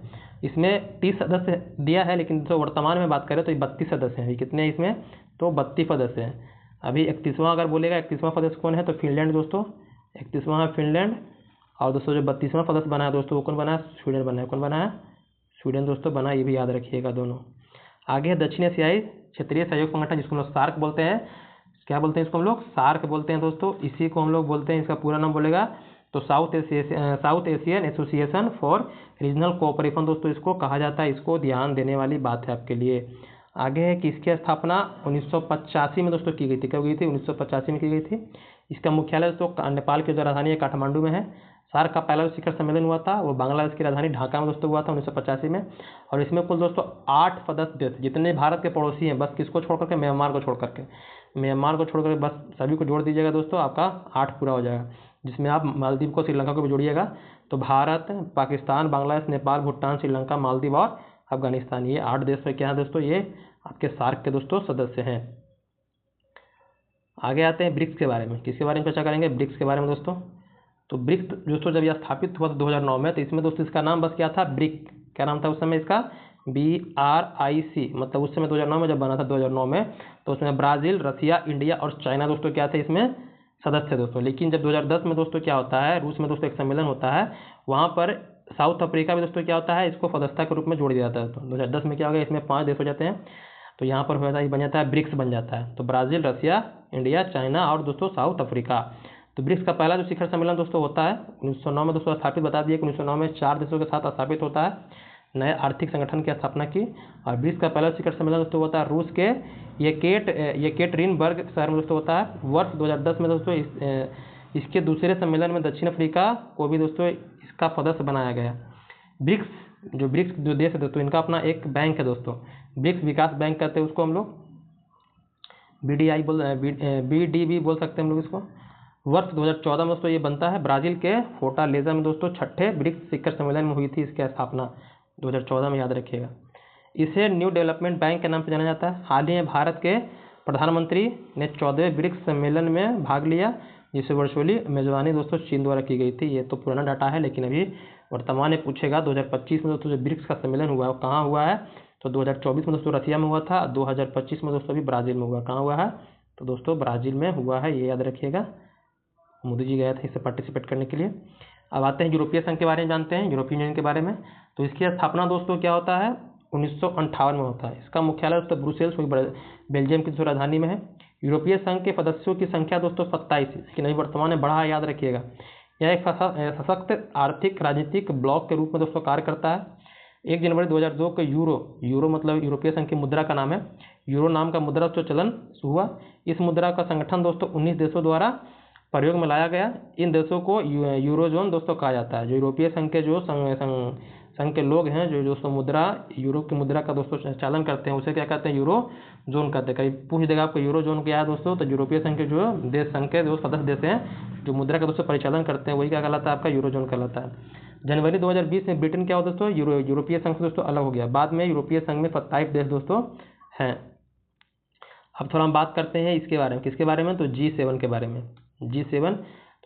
इसमें 30 सदस्य दिया है, लेकिन तो वर्तमान में बात करें तो ये 32 सदस्य हैं। कितने हैं इसमें? तो 32 सदस्य हैं। अभी 31वां अगर बोलेगा, 31वां सदस्य कौन है? तो फिनलैंड दोस्तों, 31वां है फिनलैंड। और दोस्तों जो 32वां सदस्य बना है दोस्तों वो कौन बना है? स्वीडन बना है। कौन बना है? स्वीडन दोस्तों बना, ये भी याद रखिएगा दोनों। आगे है दक्षिण एशियाई क्षेत्रीय सहयोग संगठन, जिसको हम लोग सार्क बोलते हैं। क्या बोलते हैं इसको हम लोग? सार्क बोलते हैं दोस्तों। इसी को हम लोग बोलते हैं, इसका पूरा नाम बोलेगा तो south Asian association for regional cooperation दोस्तों इसको कहा जाता है। इसको ध्यान देने वाली बात है आपके लिए। आगे है कि इसकी स्थापना 1985 में दोस्तों की गई थी। कब गई थी? 1985 में की गई थी। इसका मुख्यालय दोस्तों नेपाल की जो राजधानी है काठमांडू में है। सार्क का पहला शिखर सम्मेलन हुआ था वो बांग्लादेश की राजधानी ढाका में दोस्तों हुआ था 1985 में। और इसमें कुल दोस्तों 8 सदस्य देश, जितने भारत के पड़ोसी हैं, बस किसको छोड़ करके? म्यांमार को छोड़ करके। म्यांमार को छोड़ करके बस सभी को जोड़ दीजिएगा दोस्तों, आपका 8 पूरा हो जाएगा। जिसमें आप मालदीव को, श्रीलंका को भी जोड़िएगा। तो भारत, पाकिस्तान, बांग्लादेश, नेपाल, भूटान, श्रीलंका, मालदीव और अफगानिस्तान, ये 8 देश क्या है दोस्तों? ये आपके सार्क के दोस्तों सदस्य हैं। आगे आते हैं ब्रिक्स के बारे में। किसके बारे में चर्चा करेंगे? ब्रिक्स के बारे में दोस्तों। तो ब्रिक्स दोस्तों जब यह स्थापित हुआ था 2009 में, तो इसमें दोस्तों इसका नाम बस क्या था? ब्रिक। क्या नाम था उस समय इसका? BRIC। मतलब उस समय 2009 में जब बना था 2009 में, तो उसमें ब्राज़ील, रसिया, इंडिया और चाइना दोस्तों क्या थे इसमें? सदस्य दोस्तों। लेकिन जब 2010 में दोस्तों क्या होता है, रूस में दोस्तों एक सम्मेलन होता है, वहाँ पर साउथ अफ्रीका में दोस्तों क्या होता है, इसको सदस्यता के रूप में जोड़ दिया जाता है। तो 2010 में क्या हो गया, इसमें 5 देश हो जाते हैं। तो यहाँ पर बन जाता है ब्रिक्स बन जाता है। तो ब्राज़ील, रसिया, इंडिया, चाइना और दोस्तों साउथ अफ्रीका। तो ब्रिक्स का पहला जो शिखर सम्मेलन दोस्तों होता है 1909 में दोस्तों स्थापित, बता दिए कि 1909 में 4 देशों के साथ स्थापित होता है, नए आर्थिक संगठन की स्थापना की। और ब्रिक्स का पहला शिखर सम्मेलन दोस्तों होता है रूस के येकेटरिनबर्ग शहर में दोस्तों होता है वर्ष 2010 में दोस्तों। इसके दूसरे सम्मेलन में दक्षिण अफ्रीका को भी दोस्तों इसका सदस्य बनाया गया। ब्रिक्स जो देश है दोस्तों, इनका अपना एक बैंक है दोस्तों, ब्रिक्स विकास बैंक कहते हैं उसको हम लोग, BDB बोल सकते हैं हम लोग इसको। वर्ष 2014 में दोस्तों ये बनता है। ब्राज़ील के फोर्टालेज़ा में दोस्तों 6ठे ब्रिक्स शिखर सम्मेलन में हुई थी इसकी स्थापना 2014 में, याद रखिएगा। इसे न्यू डेवलपमेंट बैंक के नाम से जाना जाता है। हाल ही में भारत के प्रधानमंत्री ने 14वें ब्रिक्स सम्मेलन में भाग लिया, जिसे वर्चुअली मेजबानी दोस्तों चीन द्वारा की गई थी। ये तो पुराना डाटा है, लेकिन अभी वर्तमान में पूछेगा 2025 में दोस्तों जो ब्रिक्स का सम्मेलन हुआ है वो कहाँ हुआ है? तो 2024 में दोस्तों रसिया में हुआ था, 2025 में दोस्तों अभी ब्राज़ील में हुआ। कहाँ हुआ है? तो दोस्तों ब्राज़ील में हुआ है, ये याद रखिएगा। मोदी जी गए थे इससे पार्टिसिपेट करने के लिए। अब आते हैं यूरोपीय संघ के बारे में, जानते हैं यूरोपियन यूनियन के बारे में। तो इसकी स्थापना दोस्तों क्या होता है 1958 में होता है। इसका मुख्यालय दोस्तों ब्रुसेल्स बेल्जियम की राजधानी में है। यूरोपीय संघ के सदस्यों की संख्या दोस्तों 27, लेकिन अभी वर्तमान में बढ़ा है, याद रखिएगा। यह एक सशक्त आर्थिक राजनीतिक ब्लॉक के रूप में दोस्तों कार्य करता है। 1 जनवरी 2002 को यूरो मतलब यूरोपीय संघ की मुद्रा का नाम है, यूरो नाम का मुद्रा तो चलन हुआ। इस मुद्रा का संगठन दोस्तों 19 देशों द्वारा प्रयोग में लाया गया। इन देशों को यूरोजोन दोस्तों कहा जाता है। जो यूरोपीय संघ के जो संघ के लोग हैं, जो दोस्तों मुद्रा यूरोप की मुद्रा का दोस्तों चालन करते हैं, उसे क्या कहते हैं? यूरो जोन कहते हैं। कहीं पूछ देगा आपको यूरो जोन क्या है दोस्तों, तो यूरोपीय संघ के जो देश संघ के जो सदस्य देश हैं जो मुद्रा का दोस्तों परिचालन करते हैं, वही क्या कहलाता है? आपका यूरो जोन कहलाता है। जनवरी 2020 में ब्रिटेन क्या हो दोस्तों? यूरोपीय संघ से दोस्तों अलग हो गया। बाद में यूरोपीय संघ में 27 देश दोस्तों हैं। अब थोड़ा हम बात करते हैं इसके बारे में। किसके बारे में? तो G7 के बारे में। G7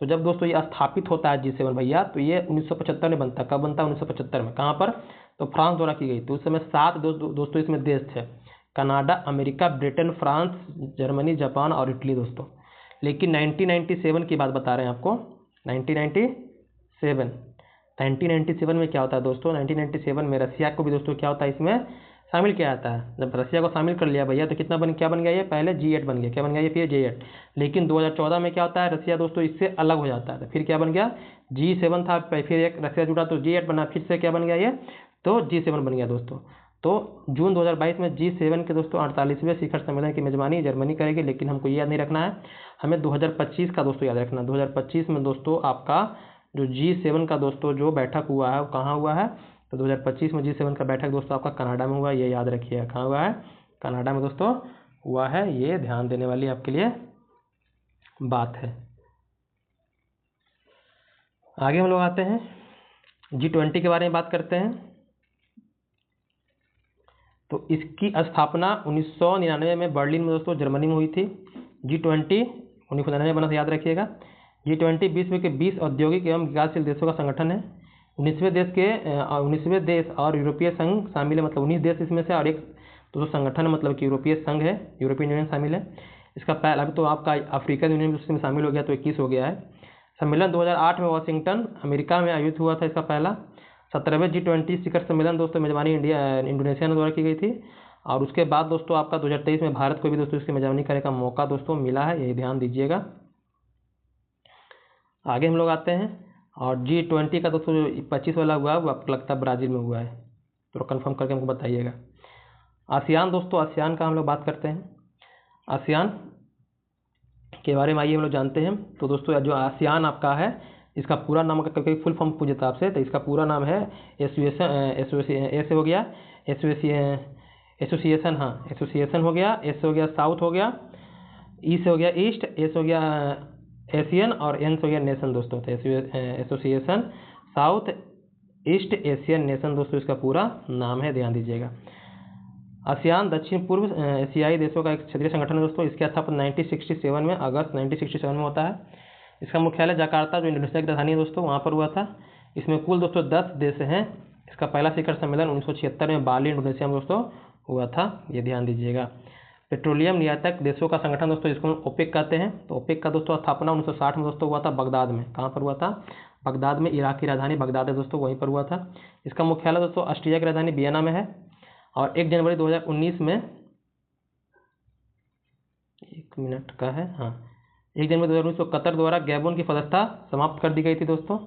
तो जब दोस्तों ये स्थापित होता है G7 भैया, तो ये 1975 में बनता है। कब बनता है? 1975 में। कहाँ पर? तो फ्रांस द्वारा की गई। तो उस समय 7 दोस्तों इसमें देश थे, Canada, America, Britain, France, Germany, Japan और इटली दोस्तों। लेकिन 1997 की बात बता रहे हैं आपको, 1997 में क्या होता है दोस्तों? 1997 में रसिया को भी दोस्तों क्या होता है इसमें शामिल किया जाता है। जब रसिया को शामिल कर लिया भैया, तो क्या बन गया ये? पहले G8 बन गया। क्या बन गया ये? फिर G8। लेकिन 2014 में क्या होता है? रसिया दोस्तों इससे अलग हो जाता है। तो फिर क्या बन गया? G7 था, फिर एक रसिया जुड़ा तो G8 बना, फिर से क्या बन गया ये? तो G7 बन गया दोस्तों। तो जून 2022 में G7 के दोस्तों 48वें शिखर सम्मेलन की मेजबानी जर्मनी करेगी। लेकिन हमको ये याद नहीं रखना है, हमें 2025 का दोस्तों याद रखना है। 2025 में दोस्तों आपका जो G7 का दोस्तों जो बैठक हुआ है वो कहाँ हुआ है? तो 2025 में G7 का बैठक दोस्तों आपका कनाडा में हुआ, ये याद रखिए। कहाँ हुआ है? कनाडा में दोस्तों हुआ है। ये ध्यान देने वाली आपके लिए बात है। आगे हम लोग आते हैं G20 के बारे में बात करते हैं। तो इसकी स्थापना 1999 में बर्लिन में दोस्तों जर्मनी में हुई थी। G20 1999 बना, याद रखिएगा। G20 विश्व के 20 औद्योगिक एवं विकासशील देशों का संगठन है। 19वें देश और यूरोपीय संघ शामिल है, मतलब 19 देश इसमें से, और एक तो संगठन मतलब कि यूरोपीय संघ है, यूरोपियन यूनियन शामिल है। इसका पहला, अभी तो आपका अफ्रीकन यूनियन उसमें शामिल हो गया तो 21 हो गया है। सम्मेलन 2008 में वाशिंगटन अमेरिका में आयोजित हुआ था इसका पहला। 17वें G20 शिखर सम्मेलन दोस्तों मेजबानी इंडोनेशिया द्वारा की गई थी। और उसके बाद दोस्तों आपका 2023 में भारत को भी दोस्तों इसकी मेजबानी करने का मौका दोस्तों मिला है, यही ध्यान दीजिएगा। आगे हम लोग आते हैं, और G20 का दोस्तों 25 वाला हुआ है वो आपको लगता है ब्राज़ील में हुआ है, तो कंफर्म करके हमको बताइएगा। आसियान दोस्तों, आसियान का हम लोग बात करते हैं। आसियान के बारे में आइए हम लोग जानते हैं। तो दोस्तों जो आसियान आपका है, इसका पूरा नाम का कभी फुल फॉर्म पूछ देता आपसे, तो इसका पूरा नाम है एसोसिएशन हो गया, एसोसिएशन, हाँ एसोसिएशन हो गया, एस हो गया साउथ हो गया, ई से हो गया ईस्ट, एस हो गया एशियन, और एन से हो गया नेशन दोस्तों। तो association south east Asian nation दोस्तों इसका पूरा नाम है, ध्यान दीजिएगा। आसियान दक्षिण पूर्व एशियाई देशों का एक क्षेत्रीय संगठन है दोस्तों। इसकी स्थापना 1967 में, अगस्त 1967 में होता है। इसका मुख्यालय जकार्ता जो इंडोनेशिया की राजधानी है दोस्तों वहाँ पर हुआ था। इसमें कुल दोस्तों 10 देश हैं। इसका पहला शिखर सम्मेलन 1976 में बाली इंडोनेशिया में दोस्तों हुआ था, ये ध्यान दीजिएगा। पेट्रोलियम निर्यातक देशों का संगठन दोस्तों, इसको ओपेक कहते हैं। तो ओपेक का दोस्तों स्थापना 1960 में दोस्तों हुआ था बगदाद में। कहाँ पर हुआ था? बगदाद में। इराक की राजधानी बगदाद है दोस्तों, वहीं पर हुआ था। इसका मुख्यालय दोस्तों ऑस्ट्रिया की राजधानी वियना में है। और 1 जनवरी 2019 में, 1 मिनट का है, हाँ 1 जनवरी 2019 को कतर द्वारा गैबोन की सदस्यता समाप्त कर दी गई थी दोस्तों।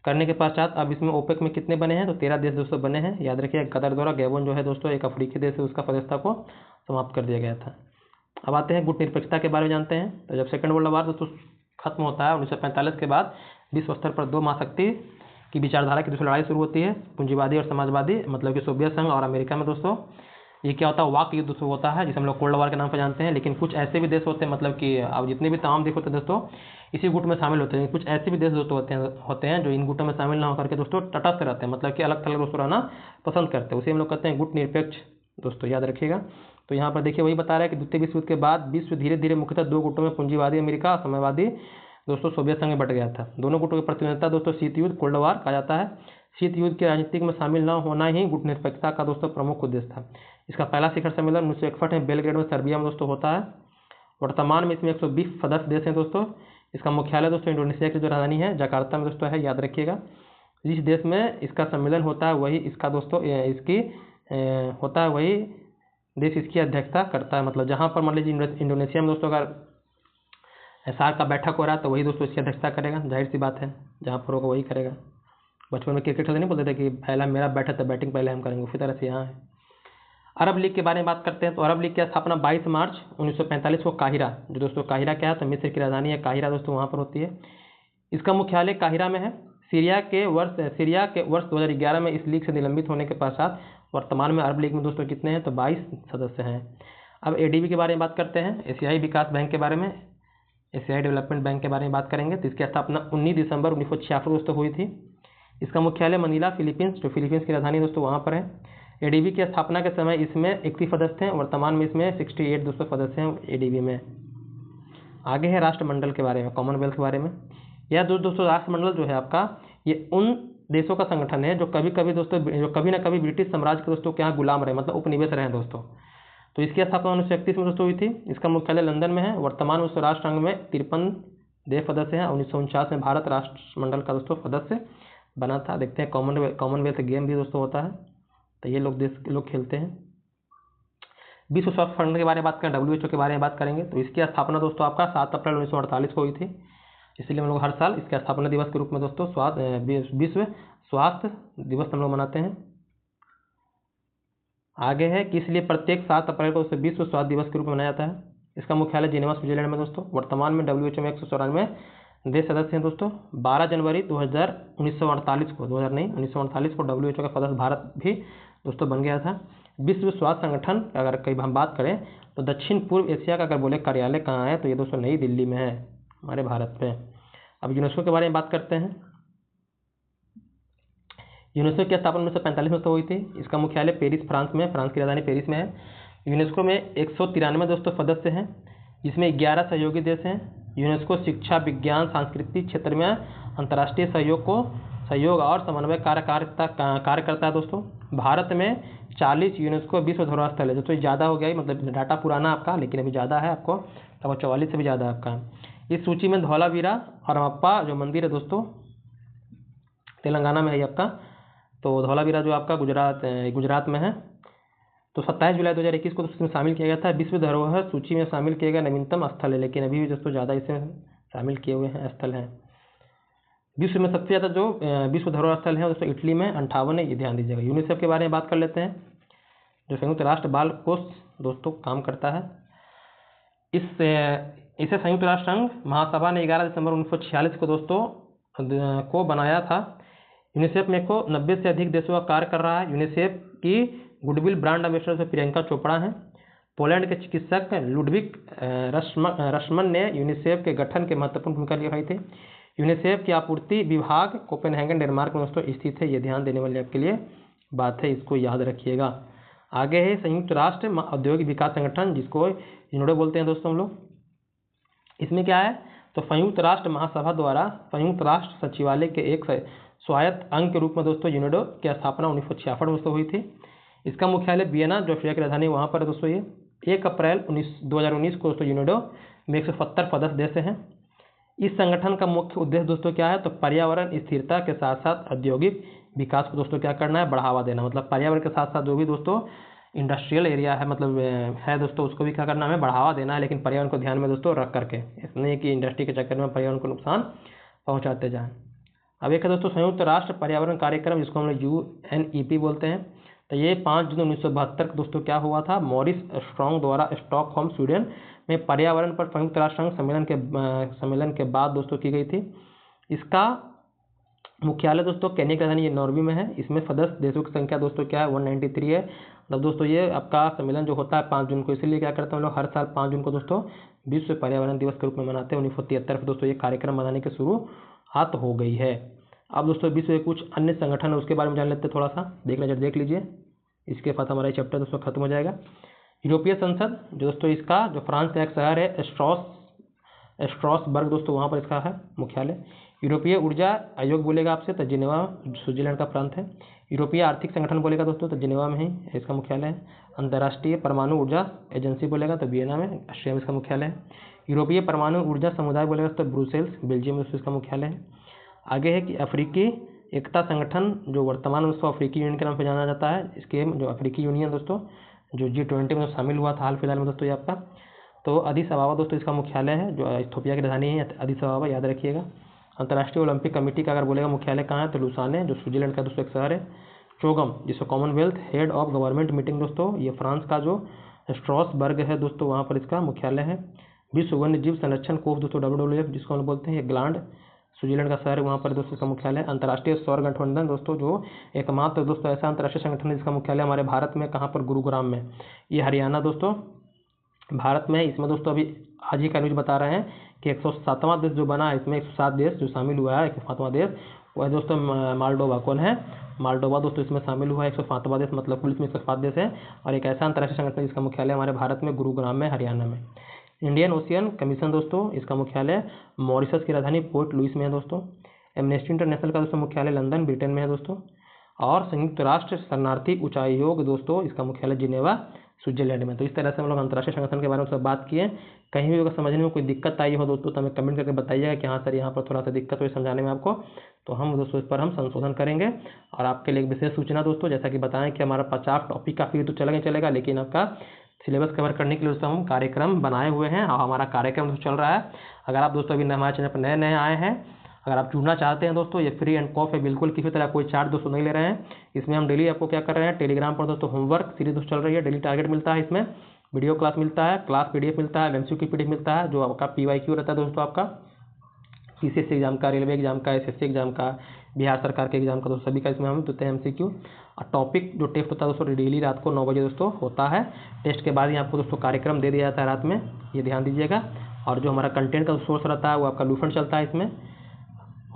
करने के पश्चात अब इसमें ओपेक में कितने बने हैं? तो 13 देश दोस्तों बने हैं, याद रखिए। कतर द्वारा गैबोन जो है दोस्तों एक अफ्रीकी देश है, उसका सदस्यता को समाप्त कर दिया गया था। अब आते हैं गुट निरपेक्षता के बारे में जानते हैं। तो जब सेकंड वर्ल्ड वार दोस्तों खत्म होता है 1945 के बाद, विश्व स्तर पर 2 महाशक्ति की विचारधारा की दोस्तों लड़ाई शुरू होती है, पूंजीवादी और समाजवादी, मतलब कि सोवियत संघ और अमेरिका में दोस्तों। ये क्या होता है? वाक युद्ध होता है, जिसे हम लोग कोल्ड वार के नाम पर जानते हैं। लेकिन कुछ ऐसे भी देश होते हैं, मतलब कि अब जितने भी तमाम देश होते हैं दोस्तों इसी गुट में शामिल होते हैं। कुछ ऐसे भी देश दोस्तों होते हैं जो इन गुटों में शामिल ना होकर के दोस्तों तटस्थ रहते हैं, मतलब कि अलग थलग दोस्तों रहना पसंद करते हैं। उसे हम लोग कहते हैं गुट निरपेक्ष दोस्तों, याद रखिएगा। तो यहाँ पर देखिए वही बता रहा है कि द्वितीय विश्व युद्ध के बाद विश्व धीरे धीरे मुख्यतः 2 गुटों में, पूंजीवादी अमेरिका, साम्यवादी दोस्तों सोवियत संघ में बट गया था। दोनों गुटों की प्रतिनिधित्व दोस्तों शीत युद्ध, कोल्ड वार कहा जाता है। शीत युद्ध के राजनीतिक में शामिल न होना ही गुट निरपेक्षता का दोस्तों प्रमुख उद्देश्य था। इसका पहला शिखर सम्मेलन 1961 में बेलग्रेड में सर्बिया में दोस्तों होता है। वर्तमान में इसमें 120 सदस्य देश हैं दोस्तों। इसका मुख्यालय दोस्तों इंडोनेशिया की जो राजधानी है जकार्ता में दोस्तों है, याद रखिएगा। जिस देश में इसका सम्मेलन होता है वही इसका दोस्तों इसकी होता है, वही देश इसकी अध्यक्षता करता है। मतलब जहाँ पर मान लीजिए इंडोनेशिया में दोस्तों अगर सार्क का बैठक हो रहा है तो वही दोस्तों इसकी अध्यक्षता करेगा, जाहिर सी बात है। जहाँ पर होगा वही करेगा। बचपन में क्रिकेट खेलते नहीं बोलते थे कि पहला मेरा बैट है तो बैटिंग पहले हम करेंगे, उसी तरह से यहाँ है। अरब लीग के बारे में बात करते हैं। तो अरब लीग की स्थापना 22 मार्च 1945 को काहिरा, जो दोस्तों काहिरा क्या है? तो मिस्र की राजधानी है काहिरा दोस्तों, वहाँ पर होती है। इसका मुख्यालय काहिरा में है। सीरिया के वर्ष 2011 में इस लीग से निलंबित होने के पश्चात वर्तमान में अरब लीग में दोस्तों कितने हैं? तो 22 सदस्य हैं। अब एडीबी के बारे में बात करते हैं, एशियाई विकास बैंक के बारे में, एशियाई डेवलपमेंट बैंक के बारे में बात करेंगे। तो इसकी स्थापना 19 दिसंबर 1966 दोस्तों हुई थी। इसका मुख्यालय मनीला फिलीपींस, जो फिलीपींस की राजधानी दोस्तों वहाँ पर है। एडीबी की स्थापना के समय इसमें 31 सदस्य हैं, वर्तमान में इसमें 68 दोस्तों सदस्य हैं एडीबी में। आगे है राष्ट्रमंडल के बारे में, कॉमनवेल्थ के बारे में। यह दोस्तों राष्ट्रमंडल जो है आपका, ये उन देशों का संगठन है जो कभी ना कभी ब्रिटिश साम्राज्य के दोस्तों के यहाँ गुलाम रहे, मतलब उपनिवेश रहे दोस्तों। तो इसकी स्थापना 1931 में दोस्तों हुई थी। इसका मुख्यालय लंदन में है। वर्तमान में राष्ट्रसंघ में 53 देश सदस्य हैं। 1949 में भारत राष्ट्रमंडल का दोस्तों सदस्य बना था। देखते हैं कॉमनवेल्थ गेम भी दोस्तों होता है, तो ये लोग खेलते हैं। विश्व स्वास्थ्य संगठन के बारे में बात करें, WHO के बारे में बात करेंगे। तो इसकी स्थापना दोस्तों आपका 7 अप्रैल 1948 को हुई थी। इसलिए हम लोग हर साल इसके स्थापना दिवस के रूप में दोस्तों विश्व स्वास्थ्य दिवस हम लोग मनाते हैं। आगे है कि इसलिए प्रत्येक 7 अप्रैल को विश्व स्वास्थ्य दिवस के रूप में मनाया जाता है। इसका मुख्यालय जिनेवा स्विट्जरलैंड में दोस्तों। वर्तमान में WHO में 194 देश सदस्य हैं दोस्तों। 12 जनवरी 1948 को WHO का सदस्य भारत भी दोस्तों बन गया था। विश्व स्वास्थ्य संगठन अगर कहीं हम बात करें तो दक्षिण पूर्व एशिया का अगर बोले कार्यालय कहाँ है, तो ये दोस्तों नई दिल्ली में है। हमारे भारत में। अब यूनेस्को के बारे में बात करते हैं। यूनेस्को की स्थापना 1945 में तो हुई थी। इसका मुख्यालय पेरिस, फ्रांस में, फ्रांस की राजधानी पेरिस में है। यूनेस्को में 193 दोस्तों सदस्य हैं, जिसमें 11 सहयोगी देश हैं। यूनेस्को शिक्षा, विज्ञान, सांस्कृतिक क्षेत्र में अंतर्राष्ट्रीय सहयोग और समन्वय कार्य करता है दोस्तों। भारत में 40 यूनेस्को विश्व धरोहर स्थल है। दोस्तों ज़्यादा हो गया ही, मतलब डाटा पुराना आपका, लेकिन अभी ज़्यादा है आपको, तब 44 से भी ज़्यादा है आपका। इस सूची में धौलावीरा और अम्पा जो मंदिर है दोस्तों, तेलंगाना में है आपका। तो धौलावीरा जो आपका गुजरात में है। तो 27 जुलाई 2021 को इसमें शामिल किया गया था। विश्व धरोहर सूची में शामिल किया गया नवीनतम स्थल है, लेकिन अभी भी दोस्तों ज़्यादा इसमें शामिल किए हुए हैं स्थल हैं। विश्व में सबसे ज़्यादा जो विश्व धरोहर स्थल है दोस्तों इटली में 58 है, ये ध्यान दीजिएगा। यूनिसेफ के बारे में बात कर लेते हैं, जो संयुक्त राष्ट्र बाल कोष दोस्तों काम करता है। इसे संयुक्त राष्ट्र संघ महासभा ने 11 दिसंबर 1946 को दोस्तों को बनाया था। यूनिसेफ में 90 से अधिक देशों का कार्य कर रहा है। यूनिसेफ की goodwill brand ambassador Priyanka Chopra हैं। पोलैंड के चिकित्सक लुडविक रशमन ने यूनिसेफ के गठन के महत्वपूर्ण भूमिका निभाई थी। यूनिसेफ की आपूर्ति विभाग कोपेनहेगन, डेनमार्क में दोस्तों स्थित है। ये ध्यान देने वाली आपके लिए बात है, इसको याद रखिएगा। आगे है संयुक्त राष्ट्र औद्योगिक विकास संगठन, जिसको यूनेडो बोलते हैं दोस्तों हम लोग। इसमें क्या है, तो संयुक्त राष्ट्र महासभा द्वारा संयुक्त राष्ट्र सचिवालय के एक स्वायत्त अंग के रूप में दोस्तों यूनेडो की स्थापना 1966 में हुई थी। इसका मुख्यालय वियना, जो ऑस्ट्रिया की राजधानी, वहाँ पर है दोस्तों। ये 1 अप्रैल 2019 को दोस्तों यूनेडो में 170 सदस्य देश हैं। इस संगठन का मुख्य उद्देश्य दोस्तों क्या है, तो पर्यावरण स्थिरता के साथ साथ औद्योगिक विकास को दोस्तों क्या करना है, बढ़ावा देना। मतलब पर्यावरण के साथ साथ जो भी दोस्तों इंडस्ट्रियल एरिया है, मतलब है दोस्तों, उसको भी क्या करना है, बढ़ावा देना है, लेकिन पर्यावरण को ध्यान में दोस्तों रख करके, इसलिए कि इंडस्ट्री के चक्कर में पर्यावरण को नुकसान पहुँचाते जाएँ। अब एक है दोस्तों संयुक्त राष्ट्र पर्यावरण कार्यक्रम, जिसको हम लोग UNEP बोलते हैं। तो ये 5 जून 1972 को दोस्तों क्या हुआ था, मॉरिस स्ट्रॉन्ग द्वारा स्टॉकहोम स्वीडन में पर्यावरण पर संयुक्त राष्ट्र संघ सम्मेलन के बाद दोस्तों की गई थी। इसका मुख्यालय दोस्तों केन्या की राजधानी नॉर्वे में है। इसमें सदस्य देशों की संख्या दोस्तों क्या है, 193 है। मतलब दोस्तों ये आपका सम्मेलन जो होता है 5 जून को, इसीलिए क्या करते हैं हम लोग हर साल 5 जून को दोस्तों विश्व पर्यावरण दिवस के रूप में मनाते हैं। 1973 में दोस्तों ये कार्यक्रम मनाने की शुरुआत हो गई है। अब दोस्तों विश्व के कुछ अन्य संगठन है, उसके बारे में जान लेते हैं थोड़ा सा, देख लीजिए। इसके बाद हमारा चैप्टर दोस्तों खत्म हो जाएगा। यूरोपीय संसद जो दोस्तों इसका जो फ्रांस का एक शहर है स्ट्रॉसबर्ग दोस्तों, वहाँ पर इसका है मुख्यालय। यूरोपीय ऊर्जा आयोग बोलेगा आपसे तो जिनेवा स्विट्जरलैंड का प्रांत है। यूरोपीय आर्थिक संगठन बोलेगा दोस्तों तो जिनेवा में ही इसका मुख्यालय है। अंतर्राष्ट्रीय परमाणु ऊर्जा एजेंसी बोलेगा तो वियना में, ऑस्ट्रिया में इसका मुख्यालय है। यूरोपीय परमाणु ऊर्जा समुदाय बोलेगा तो ब्रुसेल्स, बेल्जियम में इसका मुख्यालय है। आगे है कि अफ्रीकी एकता संगठन, जो वर्तमान में उसको अफ्रीकी यूनियन के नाम से जाना जाता है। इसके जो अफ्रीकी यूनियन दोस्तों जो G20 में शामिल हुआ था हाल फिलहाल में दोस्तों ये आपका, तो अदीस अबाबा दोस्तों इसका मुख्यालय है, जो इथियोपिया की राजधानी है अदीस अबाबा, याद रखिएगा। अंतर्राष्ट्रीय ओलंपिक कमेटी का अगर बोलेगा मुख्यालय कहाँ है, तो लुसाने, जो स्विट्जरलैंड का दोस्तों एक शहर है। चोगम, जिसको Commonwealth head of government meeting दोस्तों, ये फ्रांस का जो स्ट्रॉसबर्ग है दोस्तों, वहाँ पर इसका मुख्यालय है। विश्व वन्य जीव संरक्षण कोष दोस्तों WWF, जिसको हम बोलते हैं, ये ग्लांड स्विट्जरलैंड का शहर है, वहाँ पर दोस्तों इसका मुख्यालय। अंतर्राष्ट्रीय सौर गठबंधन दोस्तों, जो एकमात्र दोस्तों ऐसा अंतर्राष्ट्रीय संगठन है जिसका मुख्यालय हमारे भारत में कहाँ पर, गुरुग्राम में, ये हरियाणा दोस्तों भारत में। इसमें दोस्तों अभी आज ही का न्यूज बता रहे हैं कि 107वां देश जो बना है, इसमें 107 देश जो शामिल हुआ है। 107वां देश वह दोस्तों मालडोवा। कौन है, मालडोवा दोस्तों इसमें शामिल हुआ है। 107वां देश, मतलब कुल इसमें 107 देश है, और एक ऐसा अंतर्राष्ट्रीय संगठन जिसका मुख्यालय हमारे भारत में गुरुग्राम में, हरियाणा में। इंडियन ओशियन कमीशन दोस्तों, इसका मुख्यालय मॉरिशस की राजधानी पोर्ट लुइस में है दोस्तों। एमनेस्टी इंटरनेशनल का दोस्तों मुख्यालय लंदन, ब्रिटेन में है दोस्तों। और संयुक्त राष्ट्र शरणार्थी उच्चायोग दोस्तों, इसका मुख्यालय जिनेवा स्विट्जरलैंड में। तो इस तरह से हम लोग अंतर्राष्ट्रीय संगठन के बारे में सब बात किए। कहीं भी अगर समझने में कोई दिक्कत आई हो दोस्तों तो हमें कमेंट करके बताइएगा कि हाँ सर यहाँ पर थोड़ा सा दिक्कत हुई समझाने में आपको, तो हम दोस्तों इस पर हम संशोधन करेंगे। और आपके लिए एक विशेष सूचना दोस्तों, जैसा कि बताएं कि हमारा 50 टॉपिक का फिर तो चलेगा, लेकिन आपका सिलेबस कवर करने के लिए दोस्तों हम कार्यक्रम बनाए हुए हैं और हमारा कार्यक्रम दोस्तों चल रहा है। अगर आप दोस्तों अभी हमारे चैनल पर नए आए हैं, अगर आप जुड़ना चाहते हैं दोस्तों, ये फ्री एंड कॉफ है, बिल्कुल किसी तरह कोई चार्ज दोस्तों नहीं ले रहे हैं। इसमें हम डेली आपको क्या कर रहे हैं, टेलीग्राम पर दोस्तों होमवर्क सीरीज दोस्तों चल रही है, डेली टारगेट मिलता है, इसमें वीडियो क्लास मिलता है, क्लास PDF मिलता है, MCQ PDF मिलता है, जो आपका PYQ रहता है दोस्तों, आपका PCSC एग्जाम का, रेलवे एग्जाम का, SSC एग्जाम का, बिहार सरकार के एग्जाम का दोस्तों सभी का इसमें हम देते हैं MCQ। और टॉपिक जो टेस्ट होता है दोस्तों डेली रात को 9 बजे दोस्तों होता है। टेस्ट के बाद ही आपको दोस्तों कार्यक्रम दे दिया जाता है रात में, ये ध्यान दीजिएगा। और जो हमारा कंटेंट का सोर्स रहता है वो आपका लूसेंट चलता है, इसमें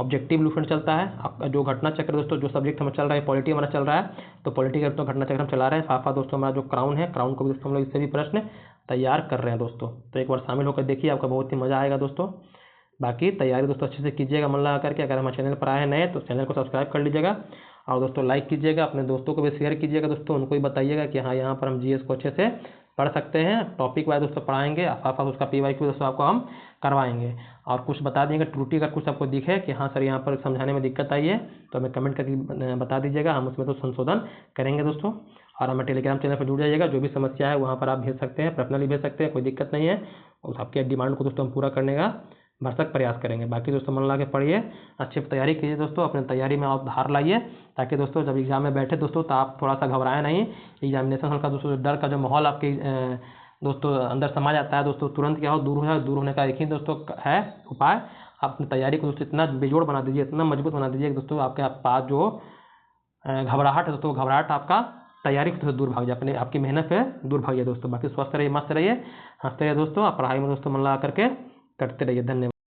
ऑब्जेक्टिव लूसेंट चलता है। आपका जो घटना चक्र दोस्तों, जो सब्जेक्ट हमें चल रहा है, पॉलिटी हमारा चल रहा है, तो पॉलिटी का घटना चक्र हम चला रहे हैं। साथ साथ दोस्तों हमारा जो क्राउन है, क्राउन को भी दोस्तों हम लोग इससे भी प्रश्न तैयार कर रहे हैं दोस्तों। तो एक बार शामिल होकर देखिए, आपका बहुत ही मज़ा आएगा दोस्तों। बाकी तैयारी दोस्तों अच्छे से कीजिएगा मन लगा करके। अगर हमारे चैनल पर आए हैं नए तो चैनल को सब्सक्राइब कर लीजिएगा, और दोस्तों लाइक कीजिएगा, अपने दोस्तों को भी शेयर कीजिएगा दोस्तों, उनको भी बताइएगा कि हाँ यहाँ पर हम जीएस को अच्छे से पढ़ सकते हैं। टॉपिक वाइज दोस्तों पढ़ाएंगे, साथ साथ उसका PYQ दोस्तों आपको हम करवाएंगे। और कुछ बता देंगे त्रुटि अगर कुछ आपको दिखे कि हाँ सर यहाँ पर समझाने में दिक्कत आई है, तो हमें कमेंट करके बता दीजिएगा, हम उसमें तो संशोधन करेंगे दोस्तों। और हमें टेलीग्राम चैनल पर जुड़ जाइएगा, जो भी समस्या है वहाँ पर आप भेज सकते हैं, पर्सनली भेज सकते हैं, कोई दिक्कत नहीं है। उस आपके डिमांड को दोस्तों हम पूरा करने का भरसक प्रयास करेंगे। बाकी दोस्तों मन लगा के पढ़िए, अच्छे से तैयारी कीजिए दोस्तों, अपने तैयारी में आप धार लाइए, ताकि दोस्तों जब एग्जाम में बैठे दोस्तों तो आप थोड़ा सा घबराएं नहीं। एग्जामिनेशन हॉल का दोस्तों डर का जो माहौल आपके दोस्तों अंदर समा जाता है दोस्तों, तुरंत क्या हो दूर हो जाए। दूर होने का एक ही दोस्तों है उपाय, आप अपनी तैयारी को दोस्तों इतना बेजोड़ बना दीजिए, इतना मजबूत बना दीजिए दोस्तों, आपके पास जो घबराहट है दोस्तों, घबराहट आपका तैयारी से दूर भाग जाए, अपने आपकी मेहनत से दूर भाग जाए दोस्तों। बाकी स्वस्थ रहिए, मस्त रहिए, हंसते रहिए दोस्तों, आप पढ़ाई में दोस्तों मन लगा करके करते रहिए। धन्यवाद।